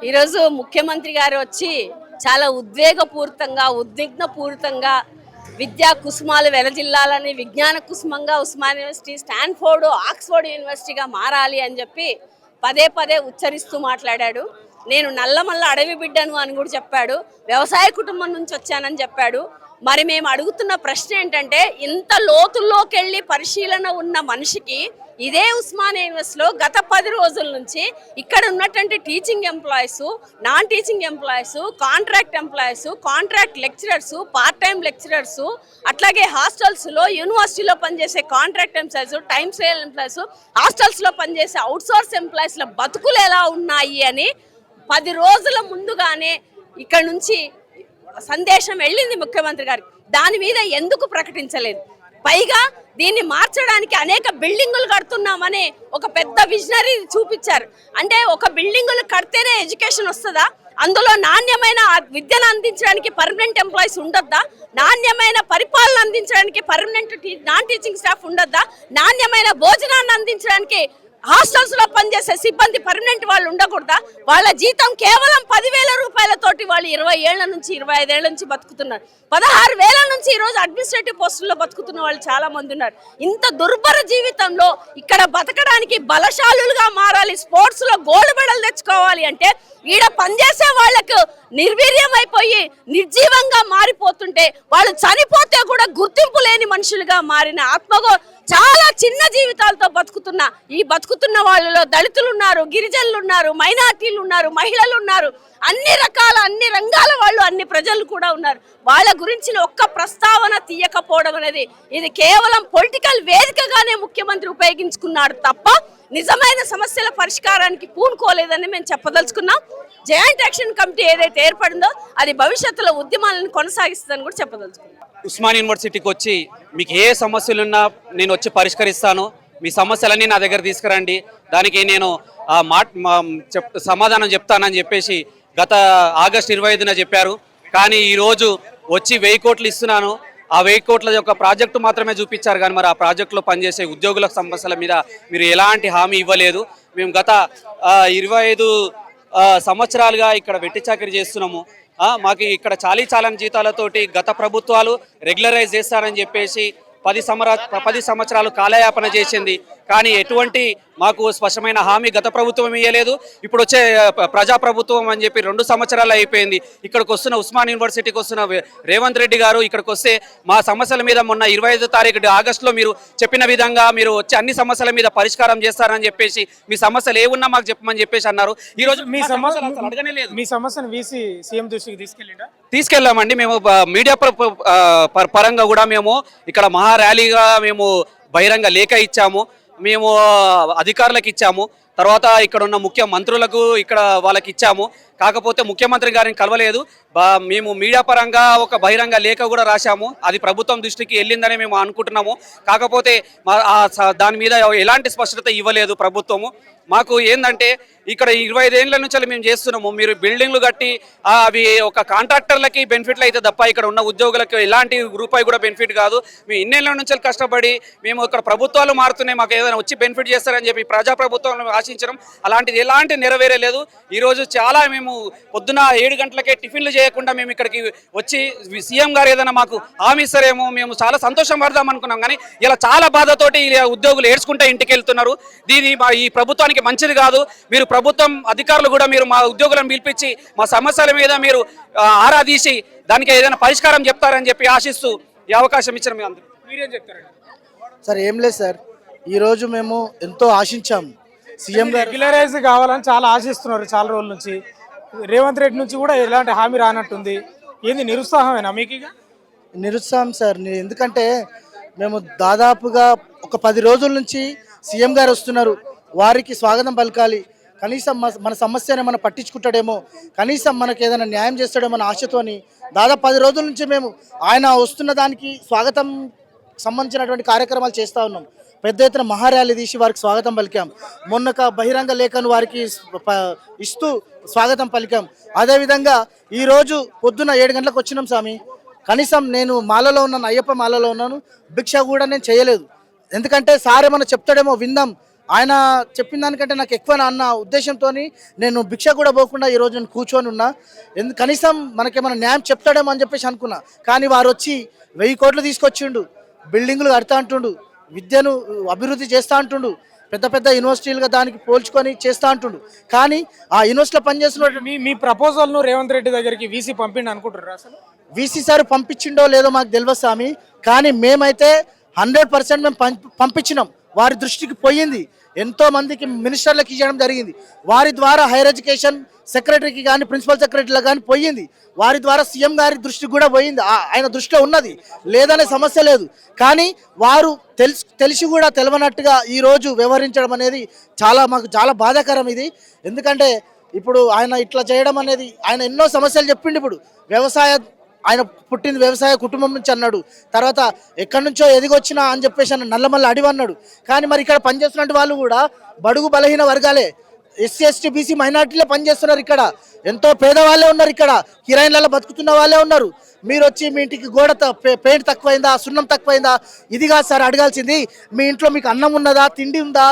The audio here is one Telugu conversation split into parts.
ఈరోజు ముఖ్యమంత్రి గారు వచ్చి చాలా ఉద్వేగపూరితంగా ఉద్విగ్నపూరితంగా విద్యా కుసుమాలు వెలజిల్లాలని విజ్ఞాన కుసుమంగా ఉస్మానియా యూనివర్సిటీ స్టాన్ఫోర్డ్ ఆక్స్ఫోర్డ్ యూనివర్సిటీగా మారాలి అని చెప్పి పదే పదే ఉచ్చరిస్తూ మాట్లాడాడు. నేను నల్లమల్ల అడవి బిడ్డను అని కూడా చెప్పాడు. వ్యవసాయ కుటుంబం నుంచి వచ్చానని చెప్పాడు. మరి మేము అడుగుతున్న ప్రశ్న ఏంటంటే, ఇంత లోతుల్లోకి వెళ్ళి పరిశీలన ఉన్న మనిషికి ఇదే ఉస్మానియా యూనివర్సిటీలో గత 10 రోజుల నుంచి ఇక్కడ ఉన్నటువంటి teaching employees, non teaching employees, contract employees, contract lecturers, part time lecturers, అట్లాగే హాస్టల్స్లో యూనివర్సిటీలో పనిచేసే contract employees, time scale employees, హాస్టల్స్లో పనిచేసే అవుట్సోర్స్ ఎంప్లాయీస్ల బతుకులు ఎలా ఉన్నాయి అని 10 రోజుల ముందుగానే ఇక్కడ నుంచి సందేశం వెళ్ళింది ముఖ్యమంత్రి గారికి. దాని మీద ఎందుకు ప్రకటించలేదు? పైగా దీన్ని మార్చడానికి అనేక బిల్డింగులు కడుతున్నామని ఒక పెద్ద విజనరీ చూపించారు. అంటే ఒక బిల్డింగులు కడితేనే ఎడ్యుకేషన్ వస్తుందా? అందులో నాణ్యమైన విద్యను అందించడానికి పర్మనెంట్ ఎంప్లాయీస్ ఉండొద్దా? నాణ్యమైన పరిపాలన అందించడానికి పర్మనెంట్ నాన్ టీచింగ్ స్టాఫ్ ఉండొద్దా? నాణ్యమైన భోజనాన్ని అందించడానికి హాస్టల్స్ లో పనిచేసే సిబ్బంది పర్మనెంట్ వాళ్ళు ఉండకూడదా? వాళ్ళ జీతం కేవలం 10,000 రూపాయలతోటి వాళ్ళు 20 ఏళ్ల నుంచి 25 ఏళ్ల నుంచి బతుకుతున్నారు. 16,000 నుంచి ఈరోజు అడ్మినిస్ట్రేటివ్ పోస్టుల్లో బతుకుతున్న వాళ్ళు చాలా మంది ఉన్నారు. ఇంత దుర్భర జీవితంలో ఇక్కడ బతకడానికి బలశాలులుగా మారాలి, స్పోర్ట్స్ లో గోల్డ్ మెడల్ తెచ్చుకోవాలి అంటే ఈడ పనిచేసే వాళ్లకు నిర్వీర్యం అయిపోయి నిర్జీవంగా మారిపోతుంటే, వాళ్ళు చనిపోతే కూడా గుర్తింపు లేని మనుషులుగా మారిన చాలా చిన్న జీవితాలతో బతుకుతున్న వాళ్ళలో దళితులు ఉన్నారు, గిరిజనులు ఉన్నారు, మైనార్టీలు ఉన్నారు, మహిళలు ఉన్నారు, అన్ని రంగాల వాళ్ళు, అన్ని ప్రజలు కూడా ఉన్నారు. వాళ్ళ గురించిన ఒక్క ప్రస్తావన తీయకపోవడం అనేది ఇది కేవలం పొలిటికల్ వేదికగానే ముఖ్యమంత్రి ఉపయోగించుకున్నాడు తప్ప నిజమైన సమస్యల పరిష్కారానికి పూనుకోలేదని మేము చెప్పదలుచుకున్నాం. జాయింట్ యాక్షన్ కమిటీ ఏదైతే ఏర్పడిందో అది భవిష్యత్తులో ఉద్యమాలను కొనసాగిస్తుందని కూడా చెప్పదలుచుకున్నాం. ఉస్మానియా యూనివర్సిటీకి వచ్చి మీకు ఏ సమస్యలున్నా నేను వచ్చి పరిష్కరిస్తాను, మీ సమస్యలన్నీ నా దగ్గర తీసుకురండి, దానికి నేను సమాధానం చెప్తానని చెప్పేసి గత ఆగస్టు 25న చెప్పారు. కానీ ఈరోజు వచ్చి 1000 కోట్లు ఇస్తున్నాను, ఆ 1000 కోట్ల యొక్క ప్రాజెక్టు మాత్రమే చూపించారు. కానీ మరి ఆ ప్రాజెక్టులో పనిచేసే ఉద్యోగుల సమస్యల మీద మీరు ఎలాంటి హామీ ఇవ్వలేదు. మేము గత 25 సంవత్సరాలుగా ఇక్కడ వెట్టి చాకరీ చేస్తున్నాము. మాకు ఇక్కడ చాలని జీతాలతోటి గత ప్రభుత్వాలు రెగ్యులరైజ్ చేస్తారని చెప్పేసి 10 సంవత్సరాలు కాలయాపన చేసింది. కానీ ఎటువంటి మాకు స్పష్టమైన హామీ గత ప్రభుత్వం ఇవ్వలేదు. ఇప్పుడు వచ్చే ప్రజాప్రభుత్వం అని చెప్పి 2 సంవత్సరాలు అయిపోయింది. ఇక్కడికి వస్తున్న ఉస్మాన్ యూనివర్సిటీకి వస్తున్న రేవంత్ రెడ్డి గారు ఇక్కడికి వస్తే మా సమస్యల మీద మొన్న 25వ తారీఖు ఆగస్టులో మీరు చెప్పిన విధంగా మీరు వచ్చి అన్ని సమస్యల మీద పరిష్కారం చేస్తారని చెప్పేసి, మీ సమస్యలు ఏమున్నా మాకు చెప్పమని చెప్పేసి అన్నారు. ఈ రోజు మీ సమస్యను వీసీ సీఎం దృష్టికి తీసుకెళ్ళామండి. మేము మీడియా పరంగా కూడా మేము ఇక్కడ మహా ర్యాలీగా మేము బహిరంగ లేఖ ఇచ్చాము, మేము అధికారులకు ఇచ్చాము, తర్వాత ఇక్కడ ఉన్న ముఖ్య మంత్రులకు ఇక్కడ వాళ్ళకి ఇచ్చాము. కాకపోతే ముఖ్యమంత్రి గారిని కలవలేదు. మేము మీడియా పరంగా ఒక బహిరంగ లేఖ కూడా రాశాము, అది ప్రభుత్వం దృష్టికి వెళ్ళిందని మేము అనుకుంటున్నాము. కాకపోతే దాని మీద ఎలాంటి స్పష్టత ఇవ్వలేదు ప్రభుత్వము. మాకు ఏంటంటే ఇక్కడ 25 ఏళ్ల నుంచి మేము చేస్తున్నాము. మీరు బిల్డింగ్లు కట్టి అవి ఒక కాంట్రాక్టర్లకి బెనిఫిట్లు అయితే తప్ప ఇక్కడ ఉన్న ఉద్యోగులకు ఎలాంటి రూపాయి కూడా బెనిఫిట్ కాదు. మేము ఇన్నేళ్ల నుంచి కష్టపడి మేము ఇక్కడ ప్రభుత్వాలు మారుతున్నాయి, మాకు ఏదైనా వచ్చి బెనిఫిట్ చేస్తారని చెప్పి ప్రజాప్రభుత్వం ఆశించడం అలాంటిది ఎలాంటి నెరవేరలేదు. ఈరోజు చాలా మేము పొద్దున 7 గంటలకే టిఫిన్లు చేయకుండా మేము ఇక్కడికి వచ్చి సీఎం గారు ఏదైనా మాకు హామీ ఇస్తారేమో మేము చాలా సంతోషం పడదాం అనుకున్నాం. కానీ ఇలా చాలా బాధతోటి ఉద్యోగులు ఏడ్చుకుంటే ఇంటికి వెళ్తున్నారు. దీని ఈ ప్రభుత్వానికి మంచిది కాదు. మీరు ప్రభుత్వం అధికారులు కూడా మీరు మా ఉద్యోగులను పిలిపించి మా సమస్యల మీద మీరు ఆరా తీసి దానికి ఏదైనా పరిష్కారం చెప్తారని చెప్పి ఆశిస్తూ ఈ అవకాశం ఇచ్చిన మీ అందరూ మీరేం చెప్తారండి? సార్ ఏం లేదు సార్, ఈరోజు మేము ఎంతో ఆశించాము. సీఎం గారు రెగ్యులరైజ్ కావాలని చాలా ఆశిస్తున్నారు చాలా రోజుల నుంచి. రేవంత్ రెడ్డి నుంచి కూడా ఎలాంటి హామీ రానట్టుంది. ఏంది నిరుత్సాహమేనా మీకు? నిరుత్సాహం సార్, ఎందుకంటే మేము దాదాపుగా ఒక 10 రోజుల నుంచి సీఎం గారు వస్తున్నారు, వారికి స్వాగతం పలకాలి, కనీసం మన సమస్యను మనం పట్టించుకుంటాడేమో, కనీసం మనకు ఏదైనా న్యాయం చేస్తాడేమో అన్న ఆశతోని దాదాపు 10 రోజుల నుంచి మేము ఆయన వస్తున్న దానికి స్వాగతం సంబంధించినటువంటి కార్యక్రమాలు చేస్తూ ఉన్నాం. పెద్ద ఎత్తున మహార్యాలీ తీసి వారికి స్వాగతం పలికాం. మొన్న బహిరంగ లేఖను వారికి ఇస్తూ స్వాగతం పలికాం. అదేవిధంగా ఈరోజు పొద్దున్న 7 గంటలకు వచ్చినాం స్వామి. కనీసం నేను మాలలో ఉన్నాను, అయ్యప్ప మాలలో ఉన్నాను, భిక్ష కూడా నేను చేయలేదు. ఎందుకంటే సార్ ఏమన్నా చెప్తాడేమో విందాం ఆయన చెప్పిన దానికంటే నాకు ఎక్కువ అన్న ఉద్దేశంతో నేను భిక్ష కూడా పోకుండా ఈరోజు నేను కూర్చొని ఉన్నా. కనీసం మనకేమైనా న్యాయం చెప్తాడేమో అని చెప్పేసి అనుకున్నా. కానీ వారు వచ్చి 1000 కోట్లు తీసుకొచ్చిండు, బిల్డింగులు కడతా అంటుండు, విద్యను అభివృద్ధి చేస్తా అంటుండు, పెద్ద పెద్ద యూనివర్సిటీలుగా దానికి పోల్చుకొని చేస్తా అంటుండు. కానీ ఆ యూనివర్సిటీలో పనిచేస్తున్న మీ ప్రపోజల్ను రేవంత్ రెడ్డి దగ్గరికి వీసీ పంపిండి అనుకుంటున్నారు అసలు? వీసీ సార్ పంపించిండో లేదో మాకు తెలియదు స్వామి, కానీ మేమైతే 100% మేము పంపించినాం. వారి దృష్టికి పోయింది, ఎంతో మందికి మినిస్టర్లకు ఇవ్వడం జరిగింది. వారి ద్వారా హైయర్ ఎడ్యుకేషన్ సెక్రటరీకి కానీ ప్రిన్సిపల్ సెక్రటరీలకు కానీ పోయింది. వారి ద్వారా సీఎం గారి దృష్టికి కూడా పోయింది. ఆయన దృష్టిలో ఉన్నది, లేదనే సమస్య లేదు. కానీ వారు తెలిసి కూడా తెలవనట్టుగా ఈరోజు వ్యవహరించడం అనేది మాకు చాలా బాధాకరం ఇది. ఎందుకంటే ఇప్పుడు ఆయన ఇట్లా చేయడం అనేది, ఆయన ఎన్నో సమస్యలు చెప్పిండు. ఇప్పుడు ఆయన పుట్టింది వ్యవసాయ కుటుంబం నుంచి అన్నాడు, తర్వాత ఎక్కడి నుంచో ఎదిగొచ్చినా అని చెప్పేసి నల్లమల్ల అడివి అన్నాడు. కానీ మరి ఇక్కడ పనిచేస్తున్న వాళ్ళు కూడా బడుగు బలహీన వర్గాలే, ఎస్సీ ఎస్టీ బీసీ మైనార్టీలే పనిచేస్తున్నారు. ఇక్కడ ఎంతో పేదవాళ్ళే ఉన్నారు, ఇక్కడ కిరాయిలలో బతుకుతున్న వాళ్ళే ఉన్నారు. మీరు వచ్చి మీ ఇంటికి గోడ పెయింట్ తక్కువైందా, సున్నం తక్కువైందా, ఇది కాదు సార్ అడగాల్సింది. మీ ఇంట్లో మీకు అన్నం ఉన్నదా, తిండి ఉందా,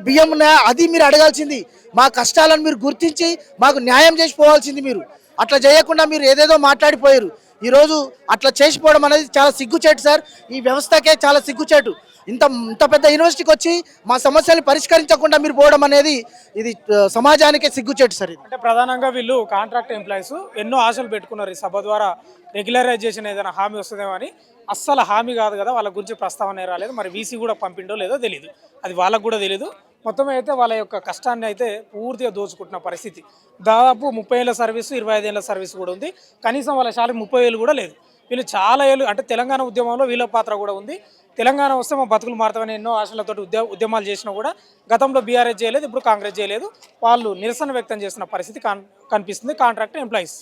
బియ్యం ఉన్నాయా, అది మీరు అడగాల్సింది. మా కష్టాలను మీరు గుర్తించి మాకు న్యాయం చేసి పోవాల్సింది. మీరు అట్లా చేయకుండా మీరు ఏదేదో మాట్లాడిపోయారు. ఈరోజు అట్లా చేసిపోవడం అనేది చాలా సిగ్గుచేటు సార్, ఈ వ్యవస్థకే చాలా సిగ్గుచేటు. ఇంత పెద్ద యూనివర్సిటీకి వచ్చి మా సమస్యలు పరిష్కరించకుండా మీరు పోవడం అనేది ఇది సమాజానికే సిగ్గుచేటు సార్. ఇది అంటే ప్రధానంగా వీళ్ళు కాంట్రాక్ట్ ఎంప్లాయీస్ ఎన్నో ఆశలు పెట్టుకున్నారు ఈ సభ ద్వారా రెగ్యులరైజేషన్ ఏదైనా హామీ వస్తుందేమో అని. అస్సలు హామీ కాదు కదా, వాళ్ళ గురించి ప్రస్తావన రాలేదు. మరి వీసీ కూడా పంపిండో లేదో తెలియదు, అది వాళ్ళకు కూడా తెలియదు. మొత్తం అయితే వాళ్ళ యొక్క కష్టాన్ని అయితే పూర్తిగా దోచుకుంటున్న పరిస్థితి. దాదాపు 30 ఏళ్ళ సర్వీసు, 25 ఏళ్ళ సర్వీసు కూడా ఉంది. కనీసం వాళ్ళ శాలరీ 30,000 కూడా లేదు. వీళ్ళు చాలా ఏళ్ళు అంటే తెలంగాణ ఉద్యమంలో వీళ్ళ పాత్ర కూడా ఉంది. తెలంగాణ వస్తే మా బతుకులు మారుతామని ఎన్నో ఆశలతో ఉద్యమాలు చేసినా కూడా గతంలో బీఆర్ఎస్ చేయలేదు, ఇప్పుడు కాంగ్రెస్ చేయలేదు. వాళ్ళు నిరసన వ్యక్తం చేసిన పరిస్థితి కనిపిస్తుంది కాంట్రాక్ట్ ఎంప్లాయీస్.